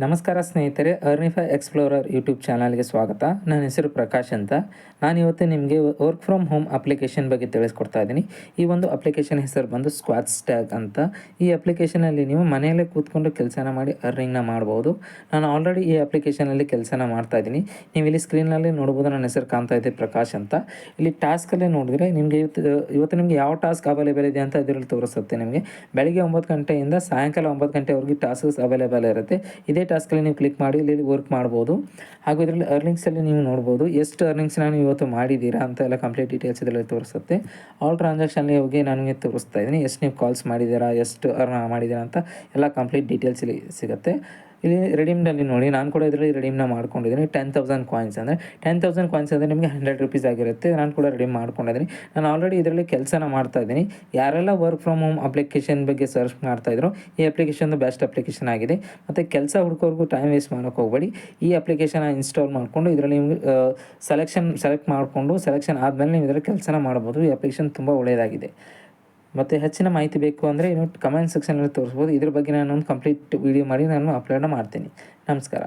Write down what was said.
ನಮಸ್ಕಾರ ಸ್ನೇಹಿತರೆ, ಅರ್ನಿಫೈ explorer YouTube ಚಾನಲ್ಗೆ ಸ್ವಾಗತ. ನನ್ನ ಹೆಸರು ಪ್ರಕಾಶ್ ಅಂತ. ನಾನಿವತ್ತು ನಿಮಗೆ ವರ್ಕ್ ಫ್ರಮ್ ಹೋಮ್ ಅಪ್ಲಿಕೇಶನ್ ಬಗ್ಗೆ ತಿಳಿಸ್ಕೊಡ್ತಾ ಇದ್ದೀನಿ. ಈ ಒಂದು ಅಪ್ಲಿಕೇಶನ್ ಹೆಸರು ಬಂದು ಸ್ಕ್ವಾಚ್ ಟ್ಯಾಗ್ ಅಂತ. ಈ ಅಪ್ಲಿಕೇಶನಲ್ಲಿ ನೀವು ಮನೆಯಲ್ಲೇ ಕೂತ್ಕೊಂಡು ಕೆಲಸನ ಮಾಡಿ ಅರ್ನಿಂಗ್ನ ಮಾಡ್ಬೋದು. ನಾನು ಆಲ್ರೆಡಿ ಈ ಅಪ್ಲಿಕೇಶನಲ್ಲಿ ಕೆಲಸನ ಮಾಡ್ತಾ ಇದ್ದೀನಿ. ನೀವು ಇಲ್ಲಿ ಸ್ಕ್ರೀನಲ್ಲಿ ನೋಡ್ಬೋದು, ನನ್ನ ಹೆಸರು ಕಾಣ್ತಾ ಇದೆ ಪ್ರಕಾಶ್ ಅಂತ. ಇಲ್ಲಿ ಟಾಸ್ಕಲ್ಲೇ ನೋಡಿದ್ರೆ ನಿಮಗೆ ಇವತ್ತು ನಿಮಗೆ ಯಾವ ಟಾಸ್ಕ್ ಅವೈಲೇಬಲ್ ಇದೆ ಅಂತ ಇದರಲ್ಲಿ ತೋರಿಸುತ್ತೆ. ನಿಮಗೆ ಬೆಳಿಗ್ಗೆ 9 ಗಂಟೆಯಿಂದ ಸಾಯಂಕಾಲ 9 ಗಂಟೆವರೆಗೆ ಟಾಸ್ಕ್ಸ್ ಅವೈಲೇಬಲ್ ಇರುತ್ತೆ. ಇದೇ ಟಾಸ್ಕಲ್ಲಿ ನೀವು ಕ್ಲಿಕ್ ಮಾಡಿ ಇಲ್ಲಿ ವರ್ಕ್ ಮಾಡ್ಬೋದು. ಹಾಗೂ ಇದರಲ್ಲಿ ಅರ್ನಿಂಗ್ಸಲ್ಲಿ ನೀವು ನೋಡ್ಬೋದು ಎಷ್ಟು ಅರ್ನಿಂಗ್ಸ್ನ ನೀವು ಇವತ್ತು ಮಾಡಿದ್ದೀರಾ ಅಂತ ಎಲ್ಲ ಕಂಪ್ಲೀಟ್ ಡೀಟೇಲ್ಸ್ ಇದರಲ್ಲಿ ತೋರಿಸುತ್ತೆ. ಆಲ್ ಟ್ರಾನ್ಸಾಕ್ಷನ್ಲಿ ಹೋಗಿ ನನಗೆ ತೋರಿಸ್ತಾ ಇದ್ದೀನಿ. ಎಷ್ಟು ನೀವು ಕಾಲ್ಸ್ ಮಾಡಿದ್ದೀರಾ, ಎಷ್ಟು ಅರ್ನ್ ಮಾಡಿದ್ದೀರಾ ಅಂತ ಎಲ್ಲ ಕಂಪ್ಲೀಟ್ ಡೀಟೇಲ್ಸ್ ಇಲ್ಲಿ ಸಿಗುತ್ತೆ. ಇಲ್ಲಿ ರೆಡೀಮ್ನಲ್ಲಿ ನೋಡಿ, ನಾನು ಕೂಡ ಇದರಲ್ಲಿ ರೆಡೀಮ್ನ ಮಾಡ್ಕೊಂಡಿದ್ದೀನಿ. 10,000 ಕಾಯಿನ್ಸ್ ಅಂದರೆ 10,000 ಕಾಯಿನ್ಸ್ ಅಂದರೆ ನಿಮಗೆ 100 ರೂಪೀಸ್ ಆಗಿರುತ್ತೆ. ನಾನು ಕೂಡ ರೆಡೀಮ್ ಮಾಡ್ಕೊಂಡಿದ್ದೀನಿ. ನಾನು ಆಲ್ರೆಡಿ ಇದರಲ್ಲಿ ಕೆಲಸನ ಮಾಡ್ತಾ ಇದ್ದೀನಿ. ಯಾರೆಲ್ಲ ವರ್ಕ್ ಫ್ರಮ್ ಹೋಮ್ ಅಪ್ಲಿಕೇಶನ್ ಬಗ್ಗೆ ಸರ್ಚ್ ಮಾಡ್ತಾಯಿದ್ರು, ಈ ಅಪ್ಲಿಕೇಶನ್ ಬೆಸ್ಟ್ ಅಪ್ಲಿಕೇಶನ್ ಆಗಿದೆ. ಮತ್ತು ಕೆಲಸ ಹುಡುಕೋರ್ಗೂ ಟೈಮ್ ವೇಸ್ಟ್ ಮಾಡೋಕ್ಕೆ ಹೋಗಬೇಡಿ. ಈ ಅಪ್ಲಿಕೇಶನ್ನ ಇನ್ಸ್ಟಾಲ್ ಮಾಡಿಕೊಂಡು ಇದರಲ್ಲಿ ನಿಮಗೆ ಸೆಲೆಕ್ಟ್ ಮಾಡಿಕೊಂಡು ಸೆಲೆಕ್ಷನ್ ಆದಮೇಲೆ ನೀವು ಇದರಲ್ಲಿ ಕೆಲಸನ ಮಾಡ್ಬೋದು. ಈ ಅಪ್ಲಿಕೇಶನ್ ತುಂಬ ಒಳ್ಳೆಯದಾಗಿದೆ. ಮತ್ತು ಹೆಚ್ಚಿನ ಮಾಹಿತಿ ಬೇಕು ಅಂದರೆ ನೀವು ಕಮೆಂಟ್ ಸೆಕ್ಷನಲ್ಲಿ ತೋರಿಸ್ಬೋದು. ಇದ್ರ ಬಗ್ಗೆ ನಾನು ಒಂದು ಕಂಪ್ಲೀಟ್ ವೀಡಿಯೋ ಮಾಡಿ ನಾನು ಅಪ್ಲೋಡ್ ಮಾಡ್ತೀನಿ. ನಮಸ್ಕಾರ.